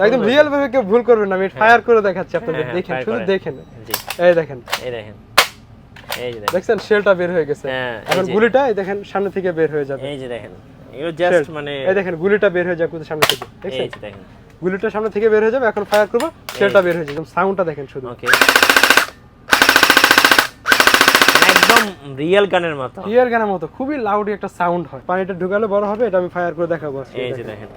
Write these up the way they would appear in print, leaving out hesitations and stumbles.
একদম রিয়েল ভাবে কেউ ভুল করবেন না, আমি ফায়ার করে দেখাচ্ছি আপনাদের, দেখেন শুধু দেখেন। এই দেখেন, এই যে দেখছেন শেলটা বের হয়ে গেছে। এখন গুলিটা এই দেখেন সামনে থেকে বের হয়ে যাবে। এই যে দেখেন, এগুলো জাস্ট মানে এই দেখেন গুলিটা বের হয়ে যাবে কোথা সামনে থেকে, দেখছেন? এই যে দেখেন গুলিটা সামনে থেকে বের হয়ে যাবে, এখন ফায়ার করব, শেলটা বের হয়ে যাবে। সাউন্ডটা দেখেন শুধু। ওকে, একদম রিয়েল গানের মতো, রিয়েল গানের মতো খুবই লাউড একটা সাউন্ড হয়। পানিটা ঢুকালে বড় হবে, এটা আমি ফায়ার করে দেখাবো। এই যে দেখেন,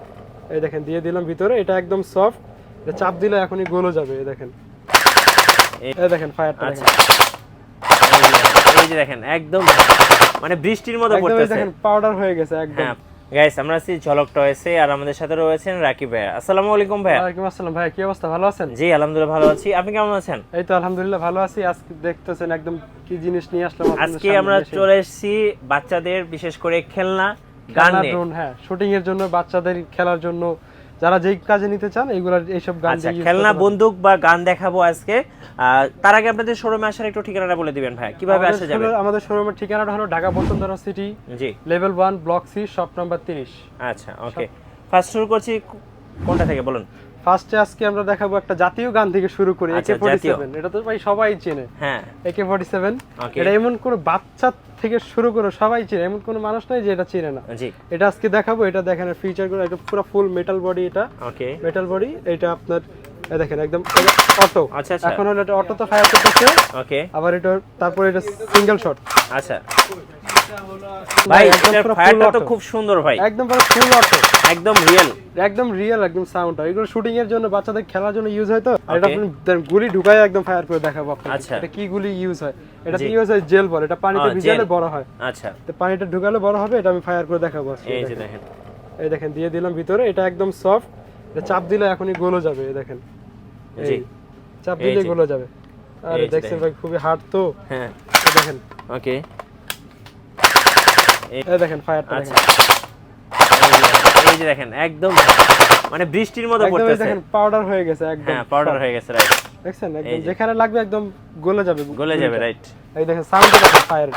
এই দেখেন দিয়ে দিলাম ভিতরে, এটা একদম সফট, এটা চাপ দিলে এখনই গলে যাবে। এই দেখেন, এই দেখেন ফায়ারটা দেখেন। এই যে দেখেন একদম মানে বৃষ্টির মতো পড়তেছে, দেখেন পাউডার হয়ে গেছে একদম। গাইস আমরা আছি ঝলক টয়েসে, আর আমাদের সাথে রয়েছেন রাকিব ভাই। আসসালামু আলাইকুম ভাই। ওয়ালাইকুম আসসালাম ভাই, কি অবস্থা, ভালো আছেন? জি আলহামদুলিল্লাহ ভালো আছি, আপনি কেমন আছেন? এই তো আলহামদুলিল্লাহ ভালো আছি। আজকে দেখতেছেন একদম কি জিনিস নিয়ে আসলাম আজকে আমরা চলে এসেছি বাচ্চাদের বিশেষ করে খেলনা গান নিয়ে। হ্যাঁ, শুটিং এর জন্য, বাচ্চাদের খেলার জন্য, যারা যেই কাজে নিতে চান এইগুলা এইসব গান দিয়ে খেলনা বন্দুক বা গান দেখাবো আজকে। তার আগে আপনাদের শোরুমে আসার একটু ঠিকানাটা বলে দিবেন ভাই, কিভাবে আসা যাবে? আমাদের শোরুমের ঠিকানাটা হলো Dhaka Bashundhara City, G level 1 block C, shop number 30। আচ্ছা ওকে, ফার্স্ট শুরু করছি কোনটা থেকে বলুন? ফার্স্টে আজকে আমরা দেখাবো একটা জাতীয় গান থেকে শুরু করি, AK47। এটা তো ভাই সবাই চেনে। হ্যাঁ AK47 এটা এমন কোন বাচ্চা থেকে শুরু করে সবাই চেনে, এমন কোন মানুষ নাই যে এটা চেনে না। জি এটা আজকে দেখাবো। এটা দেখেন ফিচারগুলো, এটা পুরো ফুল মেটাল বডি। এটা ওকে মেটাল বডি, এটা আপনার এই দেখেন একদম অটো। আচ্ছা আচ্ছা, এখন হলো এটা অটো তো ফায়ার করতেছে। ওকে, আবার এটা তারপর এটা সিঙ্গেল শট। আচ্ছা ভাই এটা ফায়ারটা তো খুব সুন্দর ভাই, একদম পুরো ফুল অটো, একদম রিয়েল, একদম রিয়েল, একদম সাউন্ডটা এগুলো শুটিং এর জন্য, বাচ্চাদের খেলার জন্য ইউজ হয়। তো এটা আপনি গুলি ঢুকায় একদম ফায়ার করে দেখাবো আপনাদের। আচ্ছা এটা কি গুলি ইউজ হয়? এটা ইউজ হয় জেল বল, এটা পানিতে ভিজালে বড় হয়। আচ্ছা, তো পানিটা ঢুকালে বড় হবে, এটা আমি ফায়ার করে দেখাবো। এই যে দেখেন, এই দেখেন দিয়ে দিলাম ভিতরে, এটা একদম সফট, এটা চাপ দিলে এখনই গলে যাবে। এই দেখেন, জি চাপ দিলে গলে যাবে। আরে দেখছেন ভাই খুবই হার্ড তো। হ্যাঁ এই দেখেন, ওকে, এই দেখেন ফায়ারটা দেখেন। এই যে দেখেন একদম মানে বৃষ্টির মতো পড়তেছে, দেখেন পাউডার হয়ে গেছে একদম। হ্যাঁ পাউডার হয়ে গেছে, রাইট। দেখছেন একদম যেখানে লাগবে একদম গলে যাবে, গলে যাবে, রাইট। এই দেখেন সাউন্ডটা দেখেন, ফায়ার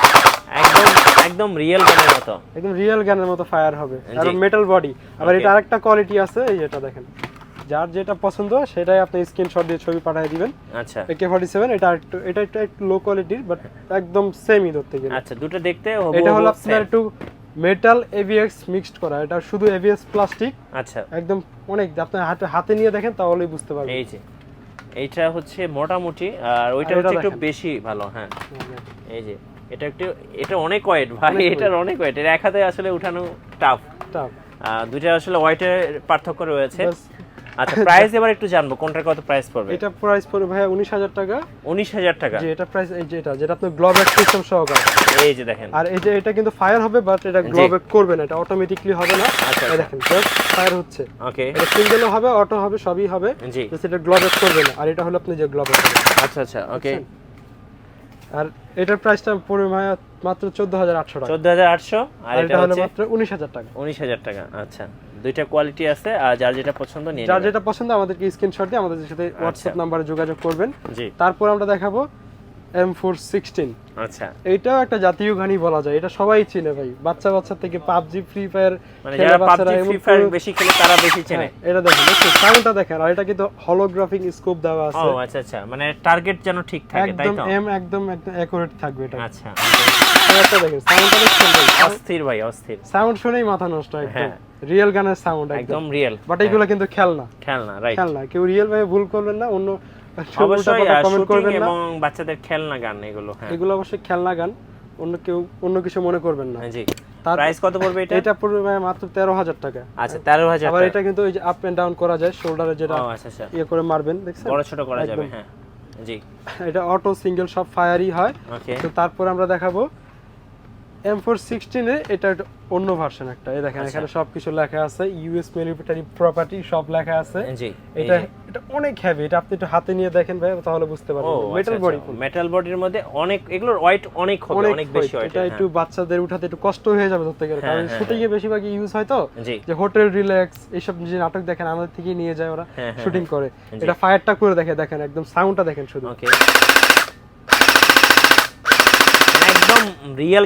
একদম একদম রিয়েল গানের মতো, একদম রিয়েল গানের মতো ফায়ার হবে। আর মেটাল বডি। আবার এটা আরেকটা কোয়ালিটি আছে, এই যেটা দেখেন, যার যেটা পছন্দ সেটাই আপনি স্ক্রিনশট দিয়ে ছবি পাঠিয়ে দিবেন। আচ্ছা AK47 এটা একটু লো কোয়ালিটির, বাট একদম সেমই ধরতে গেলে। আচ্ছা দুটো দেখতে এটা হলো আপনার একটু মেটাল ABS মিক্সড করা, এটা শুধু ABS প্লাস্টিক। আচ্ছা একদম অনেক, আপনি হাতে নিয়ে দেখেন তাহলেই বুঝতে পারবেন। এই যে এইটা হচ্ছে মোটামুটি, আর ওইটা হচ্ছে একটু বেশি ভালো। হ্যাঁ এই যে এটা অনেক ওয়েট ভাই, এটার অনেক ওয়েট, এর এক হাতে আসলে উঠানো টাফ। দুইটা আসলে ওয়েটের পার্থক্য রয়েছে। আচ্ছা প্রাইস এবার একটু জানবো, কোনটার কত প্রাইস পড়বে? এটা প্রাইস পড়বে ভাই 19,000 টাকা। 19,000 টাকা? জি এটা প্রাইস, এই যে যেটা আপনার গ্লোব ব্যাক সিস্টেম সহকারে। এই যে দেখেন, আর এই যে এটা কিন্তু ফায়ার হবে, বাট এটা গ্লোব ব্যাক করবে না, এটা অটোমেটিক্যালি হবে না। আচ্ছা এই দেখেন জাস্ট ফায়ার হচ্ছে। ওকে, এটা সিঙ্গেলও হবে, অটো হবে, সবই হবে। জি জাস্ট এটা গ্লোব ব্যাক করবে না। আর এটা হলো আপনি যে গ্লোব ব্যাক করবে। আচ্ছা আচ্ছা ওকে। আর এটার প্রাইসটা পড়বে মাত্র 14,800 টাকা। 14,800। আর এটা হলো হচ্ছে মাত্র 19,000 টাকা। 19,000 টাকা। আচ্ছা দুইটা কোয়ালিটি আছে, আর যার যেটা পছন্দ নিয়ে যার নেবেন। যেটা পছন্দ আমাদেরকে স্ক্রিনশট দিয়ে আমাদের সাথে WhatsApp নম্বরে যোগাযোগ করবেন। জি তারপর আমরা দেখাবো M416। আচ্ছা এটাও একটা জাতীয় গানই বলা যায়, এটা সবাই চিনে ভাই, বাচ্চা থেকে PUBG ফ্রি ফায়ার মানে যারা PUBG ফ্রি ফায়ার বেশি খেলে তারা বেশি চেনে। এটা দেখেন, সাউন্ডটা দেখেন। আর এটা কিন্তু হলোগ্রাফিক স্কোপ দেওয়া আছে। ও আচ্ছা আচ্ছা, মানে টার্গেট যেন ঠিক থাকে, তাই তো? একদম অ্যাকুরেট থাকবে এটা। আচ্ছা এটা দেখেন, সাউন্ডটা দেখছেন ভাই, অস্থির ভাই, অস্থির। সাউন্ড শুনেই মাথা নষ্ট একদম। রিয়েল গানের সাউন্ড একদম রিয়েল, বাট এগুলো কিন্তু খেলনা, রাইট। খেলনা, কেউ রিয়েল ভাবে ভুল করবেন না। অন্য অবশ্যই কমেন্ট করবেন না, এবং বাচ্চাদের খেলনা গান এগুলো। হ্যাঁ এগুলো অবশ্যই খেলনা গান, অন্য কিছু মনে করবেন না। জি প্রাইস কত পড়বে এটা? এটা পড়বে মাত্র 13,000 টাকা। আচ্ছা 13,000 টাকা। আবার এটা কিন্তু ওই যে আপ এন্ড ডাউন করা যায়, শোল্ডারে যেটা আচ্ছা আচ্ছা ইয়ে করে মারবেন, দেখছেন বড় ছোট করা যাবে। হ্যাঁ জি এটা অটো সিঙ্গেল সব ফায়ারই হয়। ওকে, তো তারপর আমরা দেখাবো M416 এ, এটা অন্য ভার্সন একটা। এই দেখেন এখানে সবকিছু লেখা আছে, ইউএস মিলিটারি প্রপার্টি সব লেখা আছে। জি এটা অনেক হেভি, এটা আপনি একটু হাতে নিয়ে দেখেন ভাই, তাহলে বুঝতে পারবেন। মেটাল বডি, মেটাল বডির মধ্যে অনেক, এগুলোর ওয়েট অনেক হবে, অনেক বেশি ওয়েট। এটা একটু বাচ্চাদের উঠাতে একটু কষ্ট হয়ে যাবে ধরতে গেলে, কারণ শুটিং এ বেশিরভাগ ইউজ হয় তো, যে হোটেল রিল্যাক্স এইসব যে নাটক দেখেন আমাদের থেকে নিয়ে যায় ওরা শুটিং করে। এটা ফায়ারটা করে দেখেন একদম সাউন্ডটা দেখেন শুধু। ওকে একদম একদম রিয়েল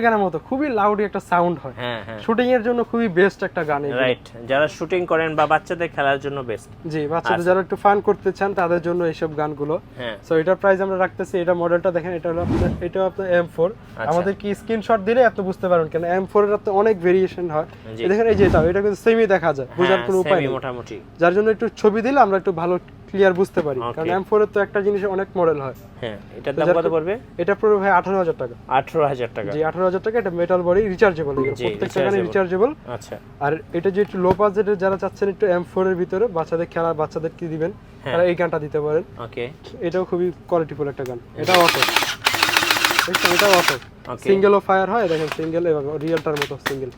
গানের মতো খুবই লাউড একটা সাউন্ড হয়। হ্যাঁ হ্যাঁ, শুটিং এর জন্য খুবই বেস্ট একটা গান। রাইট, যারা শুটিং করেন বা বাচ্চাদের খেলার জন্য বেস্ট। জি, বাচ্চাদের যারা একটু ফান করতে চান তাদের জন্য এইসব গানগুলো। হ্যাঁ, সো এটার প্রাইস আমরা রাখতেছি, এটা মডেলটা দেখেন, এটা হলো আপনার M4। আমাদের কি স্ক্রিনশট দিলে আপনি বুঝতে পারবেন, কেন M4 এর তো অনেক ভেরিয়েশন হয়। এই দেখেন, এই যে এটা কিন্তু সেমই দেখা যায়, বোঝার কোনো উপায় নেই মোটামুটি, যার জন্য একটু ছবি দিলে আমরা একটু ভালো ক্লিয়ার বুঝতে পারি, কারণ M4 এর তো একটা জিনিসের অনেক মডেল হয়। হ্যাঁ, এটার দাম কত পড়বে? এটা পড়বে ভাই 18000 টাকা। 18000 টাকা? জি, 18000 টাকা। এটা মেটাল বডি, রিচার্জেবল, প্রত্যেকটা গানে রিচার্জেবল। আচ্ছা, আর এটা যে একটু লো বাজেটের যারা চাচ্ছেন একটু M4 এর ভিতরে বাচ্চাদের খেলা, বাচ্চাদের কি দিবেন, তারা এই গানটা দিতে পারেন। ওকে, এটাও খুবই কোয়ালিটিফুল একটা গান। এটা অটো, দেখছেন, এটা অটো, সিঙ্গেলও ফায়ার হয়, দেখেন সিঙ্গেল এবং রিয়েলটার মতো সিঙ্গেল।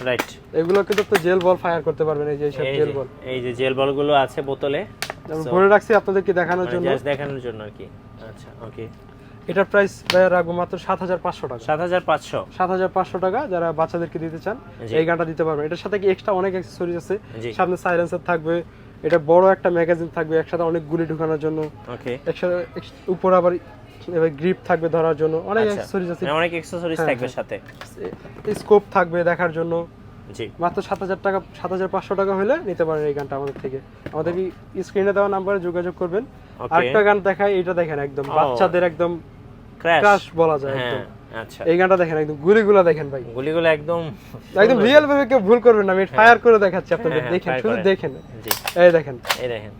রাইট, এগুলো কিন্তু আপনি জেল বল ফায়ার করতে পারবেন। এই যে এইসব জেল বল, এই যে জেল বলগুলো আছে বোতলে, আমি ভরে রাখছি আপনাদেরকে দেখানোর জন্য, জাস্ট দেখানোর জন্য আর কি। আচ্ছা, ওকে, এটার প্রাইস রাখবো মাত্র 7500 টাকা। 7500 টাকা। যারা বাচ্চাদেরকে দিতে চান এই গানটা দিতে পারবেন। এটার সাথে কি এক্সট্রা অনেক অ্যাকসেসরিজ আছে, সামনে সাইলেন্সার থাকবে, এটা বড় একটা ম্যাগাজিন থাকবে, একসাথে অনেক গুলি ঢোকানোর জন্য। ওকে, একসাথে উপর আবার গ্রিপ থাকবে ধরার জন্য, অনেক অ্যাকসেসরিজ আছে, অনেক অ্যাকসেসরিজ থাকবে সাথে, স্কোপ থাকবে দেখার জন্য। জি, মাত্র 7000 টাকা, 7500 টাকা হলে নিতে পারেন এই গানটা আমাদের থেকে। আমাদের কি স্ক্রিনে দেওয়া নাম্বারে যোগাযোগ করবেন। আরেকটা গান দেখাই, এটা দেখেন, একদম বাচ্চাদের একদম ক্র্যাশ বলা যায় একদম। আচ্ছা, এই গানটা দেখেন, একদম গুলিগুলো দেখেন ভাই, গুলিগুলো একদম রিয়েল ভাবে কেউ ভুল করবেন না। আমি ফায়ার করে দেখাচ্ছি আপনাদের, দেখেন, শুধু দেখেন। জি, এই দেখেন, এই দেখেন,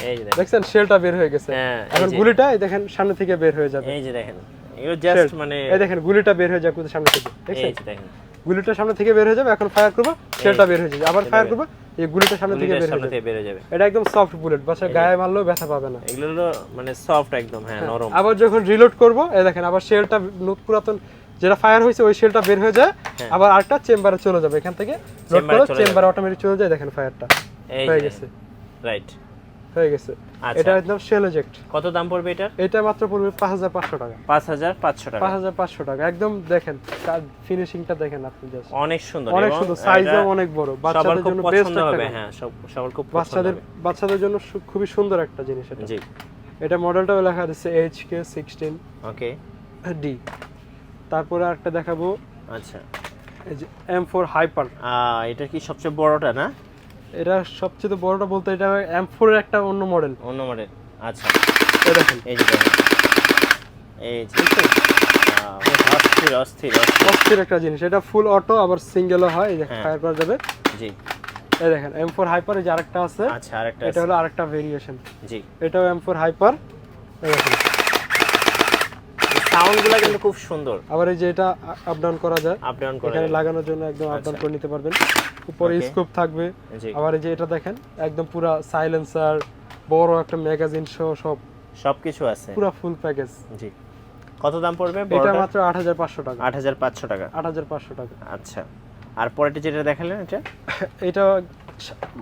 এই যে দেখছেন শেলটা বের হয়ে গেছে। এখন গুলিটা এই দেখেন সামনে থেকে বের হয়ে যাবে। এই যে দেখেন, এগুলো জাস্ট মানে এই দেখেন গুলিটা বের হয়ে যাবে সামনে থেকে, দেখছেন? এই যে দেখেন, গুলিটা সামনে থেকে বের হয়ে যাবে। এখন ফায়ার করব, শেলটা বের হয়ে যাবে, আবার ফায়ার করব, এই গুলিটা সামনে থেকে বের হয়ে যাবে। এটা একদম সফট বুলেট, বাসা গায়ে মারলেও ব্যথা পাবে না। এগুলো হলো মানে সফট একদম, হ্যাঁ, নরম। আবার যখন রিলোড করব, এই দেখেন আবার শেলটা পুরাতন যেটা ফায়ার হয়েছে ওই শেলটা বের হয়ে যায়, আবার আরেকটা চেম্বারে চলে যাবে। এখান থেকে লোড করো, চেম্বারে অটোমেটিক চলে যায়। দেখেন ফায়ারটা হয়ে গেছে, রাইট, হয়ে গেছে। এটা একদম শেল এজেক্ট। কত দাম পড়বে এটা? এটা মাত্র পড়বে 5500 টাকা। 5500 টাকা, 5500 টাকা। একদম দেখেন ফিনিশিংটা দেখেন আপনি, জাস্ট অনেক সুন্দর, অনেক সুন্দর, সাইজও অনেক বড়, বাচ্চাদের জন্য বেস্ট হবে। হ্যাঁ, সবার খুব পছন্দ হবে, বাচ্চাদের জন্য খুবই সুন্দর একটা জিনিস এটা। জি, এটা মডেলটাও লেখা আছে HK16 ওকে D। তারপরে আরেকটা দেখাবো, আচ্ছা, এই যে M4 হাইপার। এটা কি সবচেয়ে বড়টা না? এটা সবচেয়ে বড়টা বলতে এটা M4 এর একটা অন্য মডেল। আচ্ছা, এই দেখেন, এই যে দেখেন, এই যে অস্থির একটা জিনিস। এটা ফুল অটো, আবার সিঙ্গেলও হয়, এই দেখেন ফায়ার করা যাবে। জি, এই দেখেন M4 হাইপার, এই যে আরেকটা আছে। আচ্ছা, আরেকটা, এটা হলো আরেকটা ভেরিয়েশন। জি, এটাও M4 হাইপার। এই দেখেন সাউন্ডগুলো কিন্তু খুব সুন্দর। আবার এই যে এটা আপ ডাউন করা যায়, এখানে লাগানোর জন্য একদম আপ ডাউন করে নিতে পারবেন। উপরে স্কোপ থাকবে। আবার এই যে এটা দেখেন, একদম পুরো সাইলেন্সার, বড় একটা ম্যাগাজিন সহ সবকিছু আছে, পুরো ফুল প্যাকেজ। জি, কত দাম পড়বে? এটা মাত্র 8500 টাকা। 8500 টাকা, 8500 টাকা। আচ্ছা, আর পরেরটা যেটা দেখালেন এটা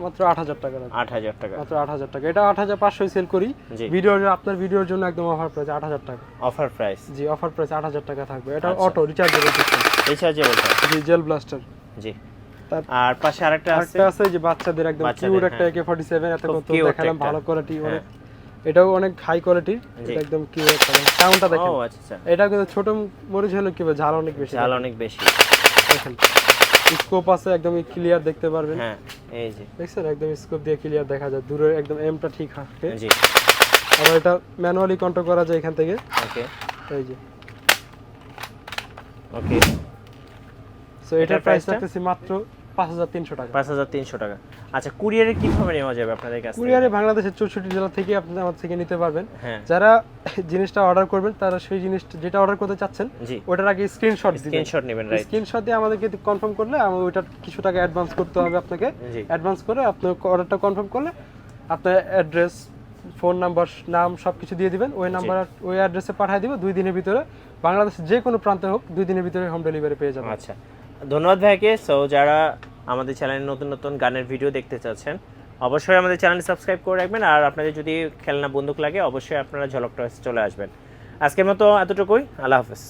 মাত্র 8000 টাকা। 8000 টাকা, মাত্র 8000 টাকা। এটা 8500 সেল করি। আপনার ভিডিওর জন্য একদম অফার প্রাইস 8000 টাকা। Offer price? জি, অফার প্রাইস 8000 টাকা থাকবে। এটা অটো রিচার্জেবল সিস্টেম। রিচার্জেবল? জি, জেল ব্লাস্টার। জি, আর পাশে আরেকটা আছে যে বাচ্চাদের একদম কিউট একটা AK47, এত কত দেখালাম, ভালো কোয়ালিটি, অনেক, এটাও অনেক হাই কোয়ালিটি। এটা একদম কিউট একটা সাউন্ডটা দেখেন। ও আচ্ছা, এটা কিন্তু ছোট মরিচ হলো কি ঝাল অনেক বেশি, দেখেন স্কোপ আছে, একদম ক্লিয়ার দেখতে পারবেন। হ্যাঁ, এই যে দেখছেন, একদম স্কোপ দিয়ে ক্লিয়ার দেখা যায়, দূরে একদম এমটা ঠিক থাকে। জি, আবার এটা ম্যানুয়ালি কন্ট্রোল করা যায় এখান থেকে। ওকে, এই যে, ওকে। সো এটার প্রাইস রাখতেছি মাত্র 5300 টাকা। 5300 টাকা। আচ্ছা, কুরিয়ারে কিভাবে নেওয়া যাবে আপনাদের কাছে? কুরিয়ারে বাংলাদেশের 64 জেলা থেকে আপনি আমাদের থেকে নিতে পারবেন। যারা জিনিসটা অর্ডার করবেন তারা সেই জিনিসটা যেটা অর্ডার করতে চাচ্ছেন ওটার আগে স্ক্রিনশট নেবেন, রাইট? স্ক্রিনশট দিয়ে আমাদেরকে কনফার্ম করলে আমরা ওইটা কিছু টাকা অ্যাডভান্স করতে হবে আপনাকে। অ্যাডভান্স করে আপনি অর্ডারটা কনফার্ম করলে আপনার অ্যাড্রেস, ফোন নাম্বার, নাম সবকিছু দিয়ে দিবেন। ওই নাম্বার ওই অ্যাড্রেসে পাঠিয়ে দিব। 2 দিনের ভিতরে বাংলাদেশের যে কোনো প্রান্তে হোক 2 দিনের ভিতরে হোম ডেলিভারি পেয়ে যাবেন। আচ্ছা, ধন্যবাদ ভাইকে। সো যারা আমাদের চ্যানেলে নতুন নতুন গানের ভিডিও দেখতে চাচ্ছেন অবশ্যই আমাদের চ্যানেলটি সাবস্ক্রাইব করে রাখবেন। আর আপনাদের যদি খেলনা বন্দুক লাগে অবশ্যই আপনারা ঝলক টয়েস চলে আসবেন। আজকের মতো এতটুকুই। আল্লাহ হাফেজ।